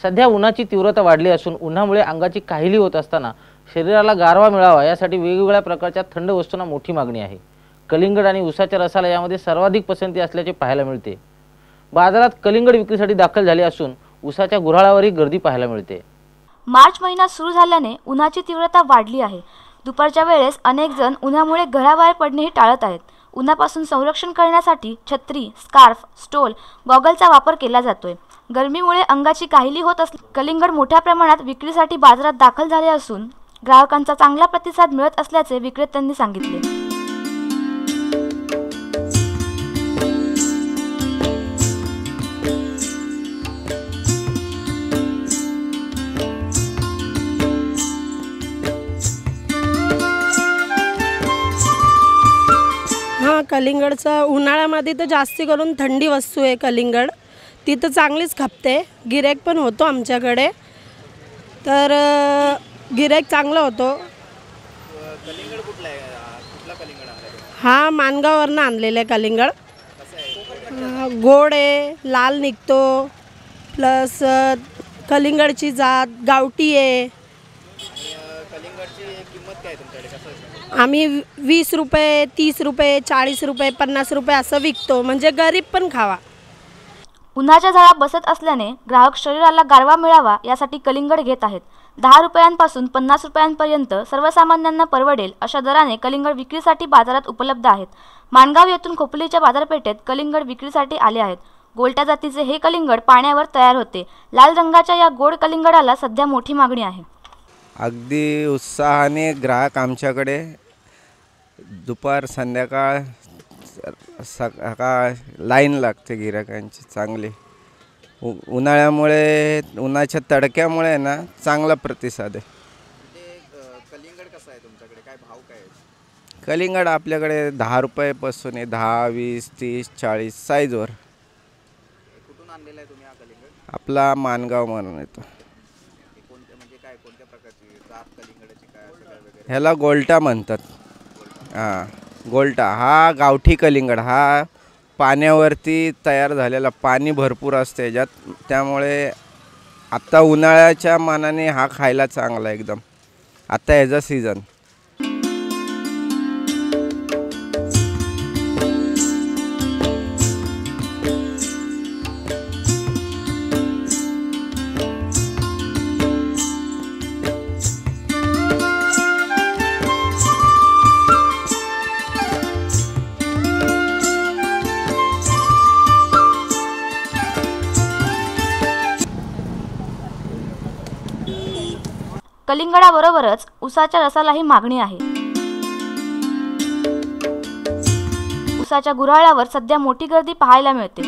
सध्या उन्हाची तीव्रता वाढली असून उन्हामुळे अंगाची काहिली होत असताना शरीराला गारवा मिळावा यासाठी वेगवेगळ्या प्रकारच्या थंड वस्तूंना मोठी मागणी आहे। कलिंगड आणि उसाच्या रसाला यामध्ये सर्वाधिक पसंती असल्याचे पाहायला मिळते। बाजारात कलिंगड विक्रीसाठी दाखल झाले असून उसाच्या गुऱ्हाळावरही गर्दी पाहायला मिळते। मार्च महिना सुरू झाल्याने उन्हाची तीव्रता वाढली आहे। दुपारच्या वेळेस अनेक जण उन्हामुळे घराबाहेर पडणेही टाळत आहेत। उन्हापासून संरक्षण करण्यासाठी छत्री, स्कार्फ, स्टोल, गॉगलचा वापर केला जातोय। गरमीमुळे अंगाची काहिली होत कलिंगड मोठ्या प्रमाणात विक्रीसाठी बाजारात दाखल झाले असून ग्राहकांचा चांगला प्रतिसाद मिळत असल्याचे विक्रेत्यांनी सांगितले। कलिंगडचं उन्हाळ्यामध्ये तर जास्ती करून थंडी वस्तू आहे कलिंगड, ती तर चांगलीच खपते। गिऱ्हाईक पण होतो आमच्याकडे, तर गिऱ्हाईक चांगला होतो। कलिंगड कुठला आहे? कुठला कलिंगड आणलाय? हा मानगाववरनं आणलेला आहे कलिंगड। गोड आहे, लाल निघतो, प्लस कलिंगडची जात गावठी आहे। कलिंगडची किंमत काय तुमच्याकडे? कसं आम्ही 20 रुपये, 30 रुपये, 40 रुपये, 50 रुपये असं विकतो, म्हणजे गरीब पण खावा। उन्हाच्या झळा बसत असल्याने ग्राहक शरीराला गारवा मिळावा यासाठी कलिंगड घेत आहेत। 10 रुपयांपासून 50 रुपयांपर्यंत सर्वसामान्यांना परवडेल अशा दराने कलिंगड विक्रीसाठी बाजारात उपलब्ध आहेत। माणगाव येथून खोपोलीच्या बाजारपेठेत कलिंगड विक्रीसाठी आले आहेत। गोलट्या जातीचे हे कलिंगड पाण्यावर तयार होते। लाल रंगाच्या या गोड कलिंगडाला सध्या मोठी मागणी आहे। अगदी उत्साहाने ग्राहक आमच्याकडे दुपार संध्याकाळ सकाळ लाईन लागते गिरायकांची चांगली। उन्हाळ्यामुळे उन्हाच्या तडक्यामुळे ना चांगला प्रतिसाद आहे। कलिंगड कसं आहे तुमच्याकडे? काय भाव काय आहे? कलिंगड आपल्याकडे 10 रुपयापासून आहे, 10, 20, 30, 40 साईजवर। कुठून आणलेला आहे तुम्ही हा कलिंगड? आपला मानगाव म्हणून येतो। कोणत्या प्रकारची जात कलिंगडाची काय असं काय वगैरे? ह्याला गोलटा म्हणतात। हां, गोलटा हा गावठी कलिंगड, हा पाण्यावरती तयार झालेला, पाणी भरपूर असते ह्याच्यात, त्यामुळे आत्ता उन्हाळ्याच्या मानाने हा खायला चांगला एकदम। आता ह्याचा सीझन। कलिंगडाबरोबरच उसाच्या रसालाही मागणी आहे। उसाच्या गुऱ्हाळावर सध्या मोठी गर्दी पाहायला मिळते।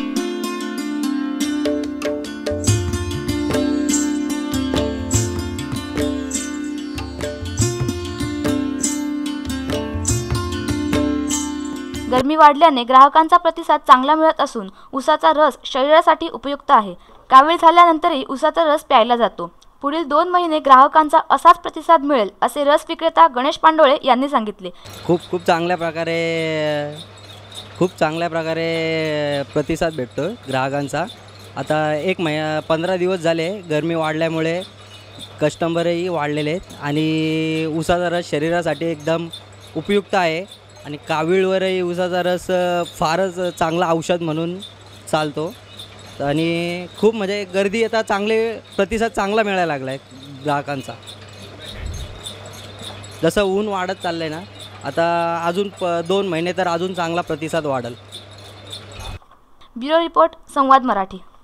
गरमी वाढल्याने ग्राहकांचा प्रतिसाद चांगला मिळत असून उसाचा रस शरीरासाठी उपयुक्त आहे। कावीळ झाल्यानंतरही उसाचा रस प्यायला जातो। पुढील 2 महिने ग्राहकांचा असाच प्रतिसाद मिळेल असे रस विक्रेता गणेश पांडोळे यांनी सांगितले। खूप चांगल्या प्रकारे प्रतिसाद भेटतो ग्राहकांचा। आता 15 दिवस झाले, गरमी वाढल्यामुळे कस्टमरही वाढलेले आहेत आणि उसाचा रस शरीरासाठी एकदम उपयुक्त आहे आणि कावीळवरही उसाचा रस फारच चांगला औषध म्हणून चालतो आणि खूप म्हणजे गर्दी आता प्रतिसाद चांगला मिळायला लागला आहे ग्राहकांचा। जसं ऊन वाढत चाललं आहे ना, आता अजून 2 महिने तर अजून चांगला प्रतिसाद वाढेल। ब्युरो रिपोर्ट, संवाद मराठी।